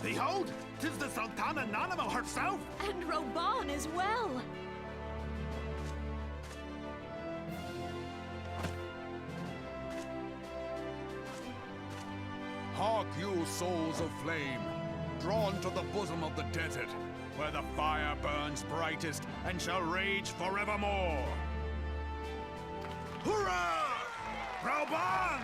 Behold, 'tis the Sultana Nanimo herself! And Roban as well! Hark you, souls of flame, drawn to the bosom of the desert, where the fire burns brightest and shall rage forevermore! Hurrah! Roban!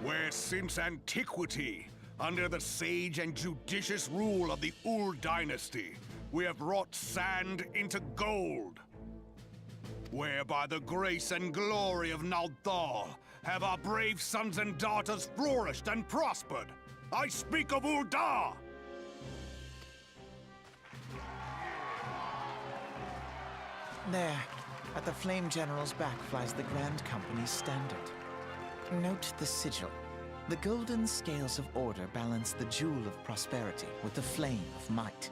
Where since antiquity, under the sage and judicious rule of the Ul dynasty, we have wrought sand into gold. Where by the grace and glory of Naldal have our brave sons and daughters flourished and prospered. I speak of Ul'dah! There, at the Flame General's back flies the Grand Company's standard. Note the sigil. The golden scales of order balance the jewel of prosperity with the flame of might.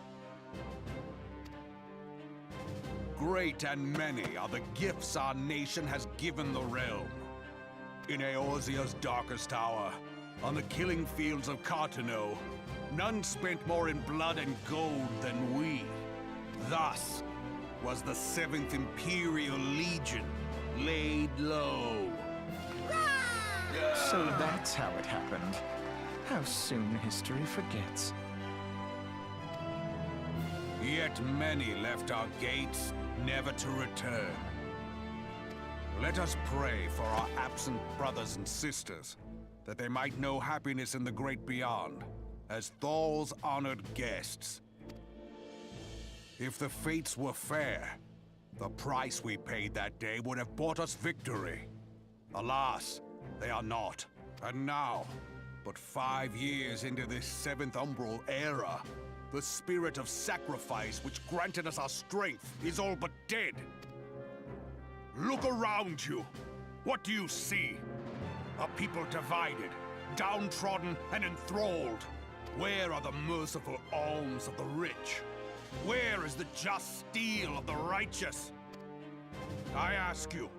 Great and many are the gifts our nation has given the realm. In Eorzea's darkest hour, on the killing fields of Cartano, none spent more in blood and gold than we. Thus was the 7th Imperial Legion laid low. So that's how it happened. How soon history forgets. Yet many left our gates, never to return. Let us pray for our absent brothers and sisters, that they might know happiness in the great beyond, as Thal's honored guests. If the fates were fair, the price we paid that day would have bought us victory. Alas, they are not. And now, but 5 years into this 7th Umbral era, the spirit of sacrifice which granted us our strength is all but dead. Look around you. What do you see? A people divided, downtrodden and enthralled. Where are the merciful alms of the rich? Where is the just steel of the righteous? I ask you,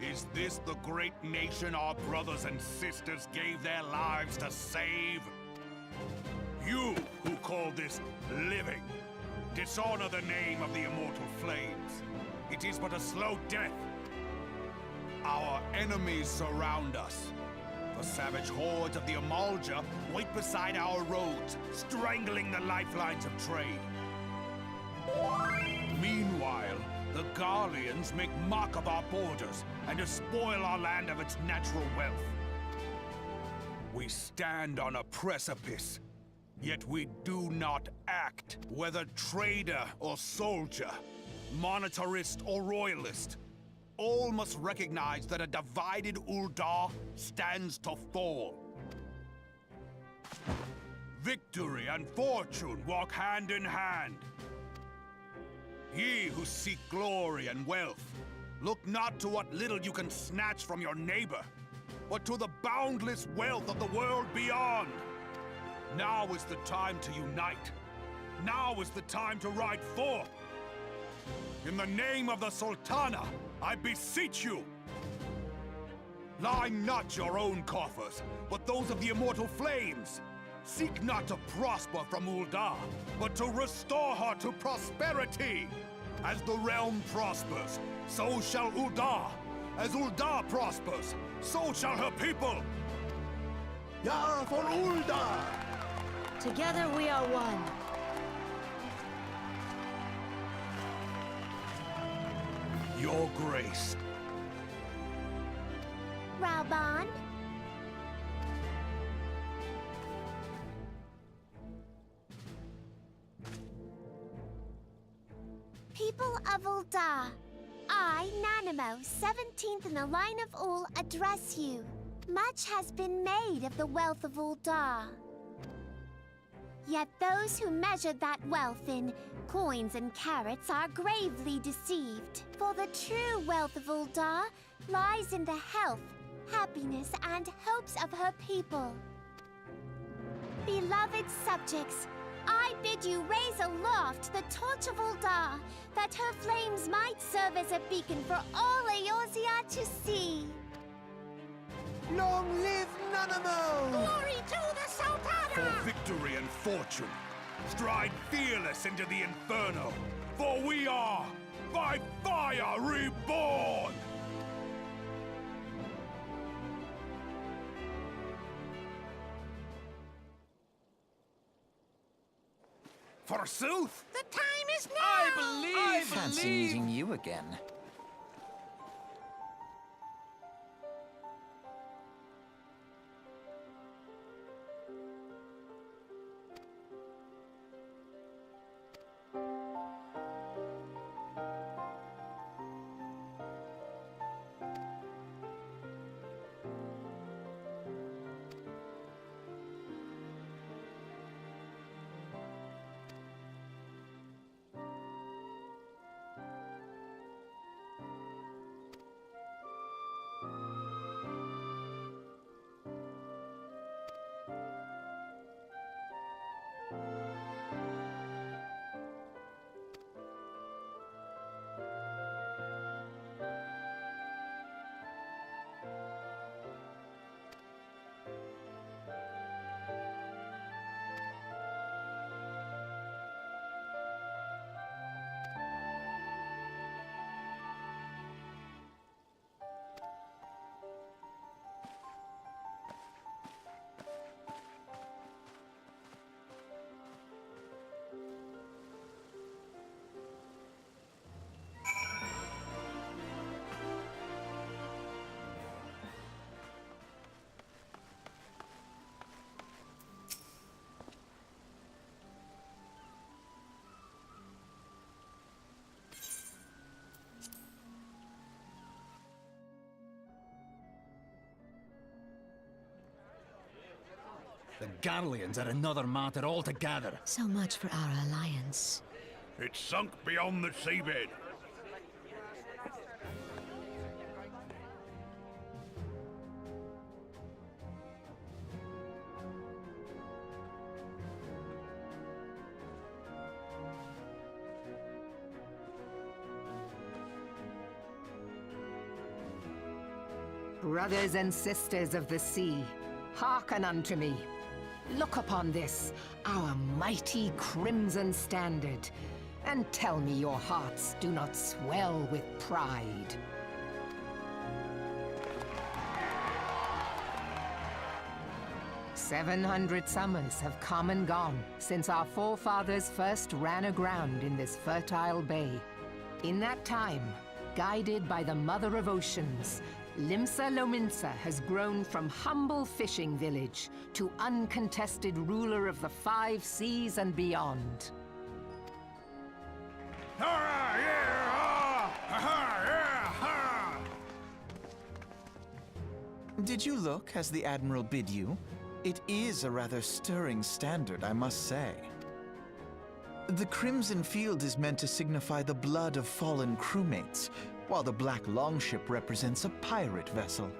is this the great nation our brothers and sisters gave their lives to save? You who call this living, dishonor the name of the immortal flames. It is but a slow death. Our enemies surround us. The savage hordes of the Amalja wait beside our roads, strangling the lifelines of trade. Meanwhile, the Garleans make mock of our borders and despoil our land of its natural wealth. We stand on a precipice, yet we do not act. Whether trader or soldier, monetarist or royalist, all must recognize that a divided Ul'dah stands to fall. Victory and fortune walk hand in hand. Ye who seek glory and wealth, look not to what little you can snatch from your neighbor, but to the boundless wealth of the world beyond. Now is the time to unite. Now is the time to ride forth. In the name of the Sultana, I beseech you. Line not your own coffers, but those of the immortal flames. Seek not to prosper from Ul'dah, but to restore her to prosperity. As the realm prospers, so shall Ul'dah. As Ul'dah prospers, so shall her people. Ja for Ul'dah! Together we are one. Your grace. Roban? People of Ul'dah, I, Nanimo, 17th in the line of Ul, address you. Much has been made of the wealth of Ul'dah. Yet those who measure that wealth in coins and carats are gravely deceived. For the true wealth of Ul'dah lies in the health, happiness, and hopes of her people. Beloved subjects, I bid you raise aloft the torch of Ul'dah, that her flames might serve as a beacon for all Eorzea to see. Long live Nanamo! Glory to the Sultana! For victory and fortune, stride fearless into the inferno, for we are by fire reborn! Forsooth! The time is now! I Fancy meeting you again. The Garleans are another matter altogether. So much for our alliance. It's sunk beyond the seabed. Brothers and sisters of the sea, hearken unto me. Look upon this, our mighty crimson standard, and tell me your hearts do not swell with pride. "700 summers have come and gone since our forefathers first ran aground in this fertile bay. In that time, guided by the Mother of Oceans, Limsa Lominsa has grown from humble fishing village to uncontested ruler of the 5 seas and beyond. Did you look as the Admiral bid you? It is a rather stirring standard, I must say. The crimson field is meant to signify the blood of fallen crewmates, while the black longship represents a pirate vessel.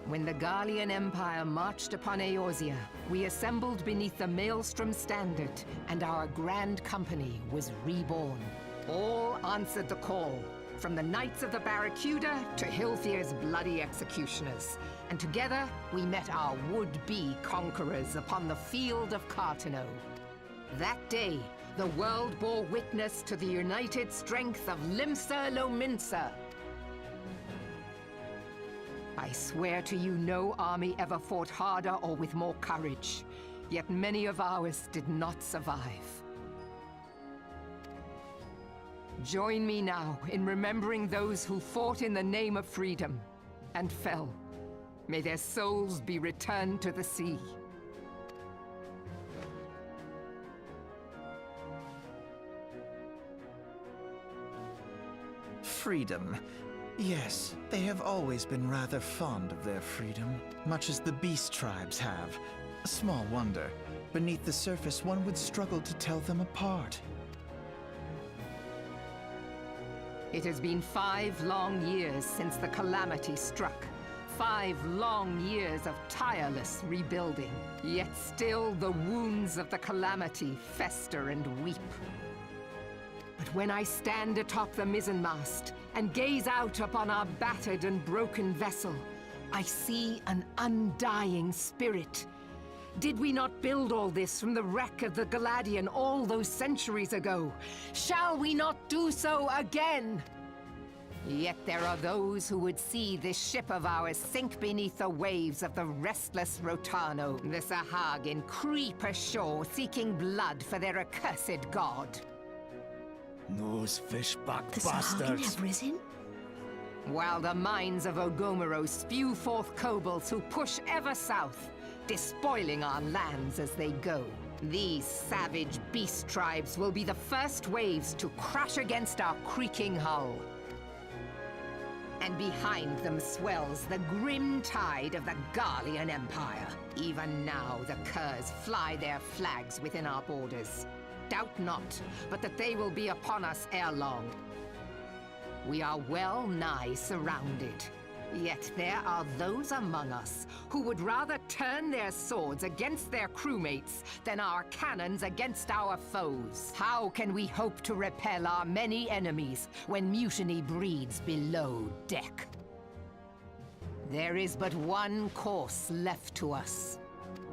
When the Garlean Empire marched upon Eorzea, we assembled beneath the Maelstrom standard, and our grand company was reborn. All answered the call, from the Knights of the Barracuda to Hilthier's bloody executioners. And together, we met our would-be conquerors upon the field of Cartano. That day, the world bore witness to the united strength of Limsa Lominsa. I swear to you, no army ever fought harder or with more courage, yet many of ours did not survive. Join me now in remembering those who fought in the name of freedom and fell. May their souls be returned to the sea. Freedom. Yes, they have always been rather fond of their freedom, much as the beast tribes have. Small wonder. Beneath the surface, one would struggle to tell them apart. It has been 5 long years since the calamity struck. 5 long years of tireless rebuilding. Yet still the wounds of the calamity fester and weep. But when I stand atop the mizzenmast and gaze out upon our battered and broken vessel, I see an undying spirit. Did we not build all this from the wreck of the Galadian all those centuries ago? Shall we not do so again? Yet there are those who would see this ship of ours sink beneath the waves of the restless Rotano. The Sahagin creep ashore seeking blood for their accursed god. Those fishback The Sahagin have risen? While the mines of Ogomoro spew forth kobolds who push ever south, despoiling our lands as they go. These savage beast tribes will be the first waves to crash against our creaking hull. And behind them swells the grim tide of the Garlean Empire. Even now, the Curs fly their flags within our borders. Doubt not, but that they will be upon us ere long. We are well nigh surrounded. Yet there are those among us who would rather turn their swords against their crewmates than our cannons against our foes. How can we hope to repel our many enemies when mutiny breeds below deck? There is but one course left to us.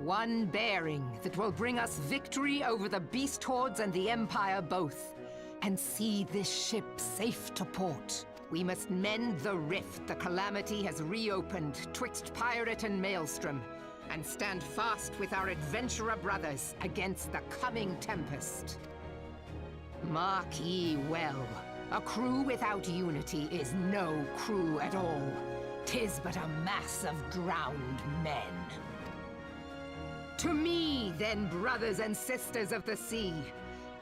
One bearing that will bring us victory over the beast hordes and the Empire both, and see this ship safe to port. We must mend the rift the Calamity has reopened twixt Pirate and Maelstrom, and stand fast with our adventurer brothers against the coming tempest. Mark ye well, a crew without unity is no crew at all. 'Tis but a mass of drowned men. To me, then, brothers and sisters of the sea,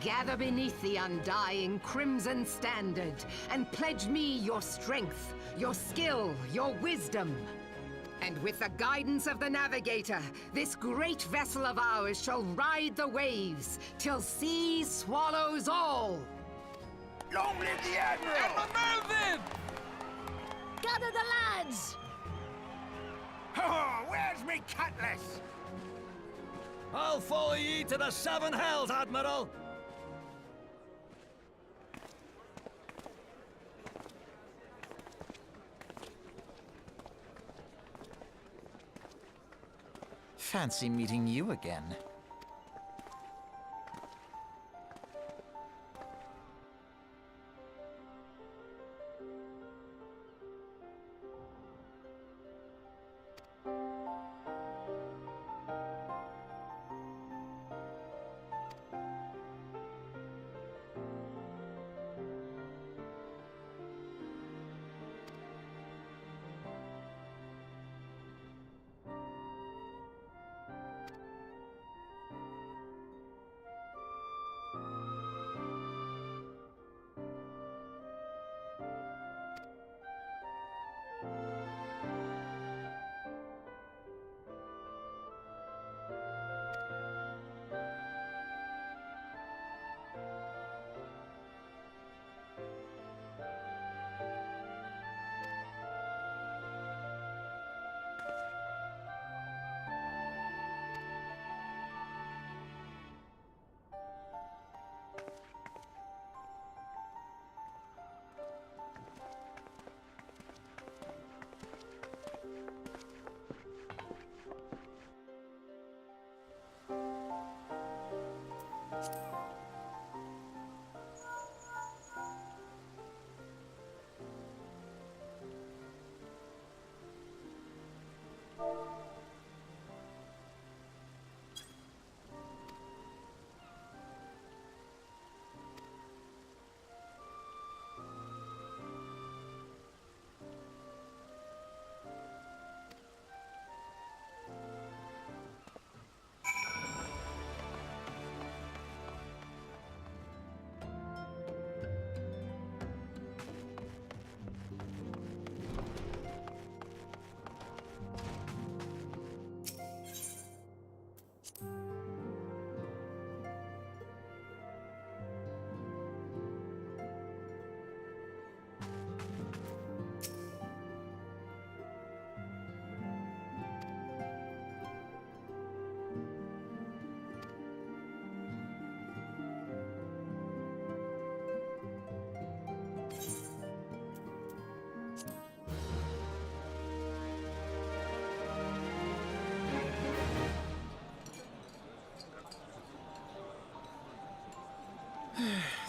gather beneath the undying crimson standard, and pledge me your strength, your skill, your wisdom. And with the guidance of the navigator, this great vessel of ours shall ride the waves, till sea swallows all! Long live the Admiral! Melvin! Gather the lads! Oh, where's me cutlass? I'll follow ye to the seven hells, Admiral! Fancy meeting you again.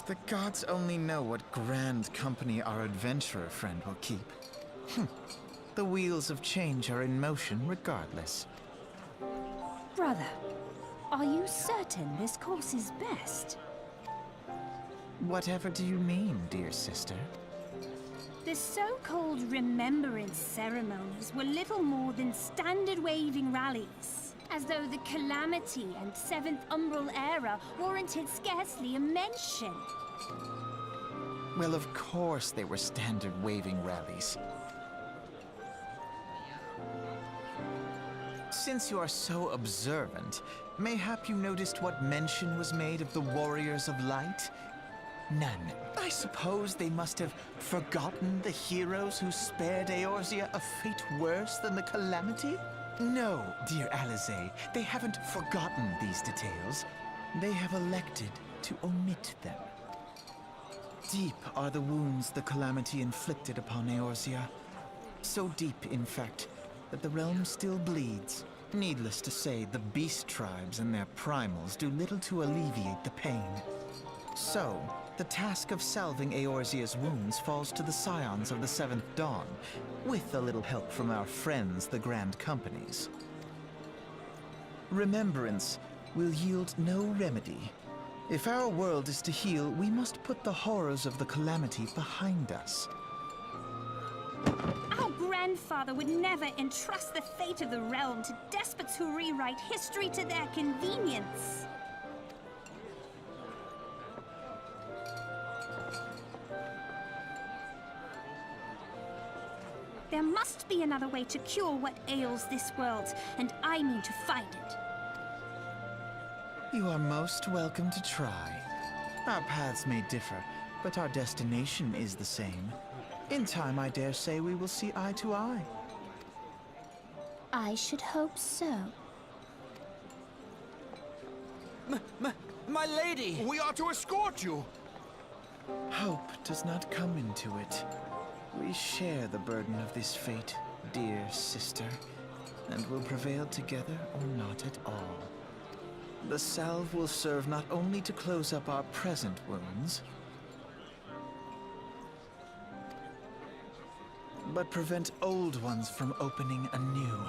The gods only know what grand company our adventurer friend will keep. The wheels of change are in motion regardless. Brother, are you certain this course is best? Whatever do you mean, dear sister? The so-called remembrance ceremonies were little more than standard waving rallies, as though the Calamity and Seventh Umbral Era warranted scarcely a mention. Well, of course they were standard waving rallies. Since you are so observant, mayhap you noticed what mention was made of the Warriors of Light? None. I suppose they must have forgotten the heroes who spared Eorzea a fate worse than the Calamity? No, dear Alizé, they haven't forgotten these details. They have elected to omit them. Deep are the wounds the Calamity inflicted upon Eorzea. So deep, in fact, that the realm still bleeds. Needless to say, the beast tribes and their primals do little to alleviate the pain. So, the task of salving Eorzea's wounds falls to the scions of the Seventh Dawn, with a little help from our friends, the Grand Companies. Remembrance will yield no remedy. If our world is to heal, we must put the horrors of the Calamity behind us. Our grandfather would never entrust the fate of the realm to despots who rewrite history to their convenience. There must be another way to cure what ails this world, and I mean to find it. You are most welcome to try. Our paths may differ, but our destination is the same. In time, I dare say we will see eye to eye. I should hope so. My lady! We are to escort you. Hope does not come into it. We share the burden of this fate, dear sister, and will prevail together or not at all. The salve will serve not only to close up our present wounds, but prevent old ones from opening anew.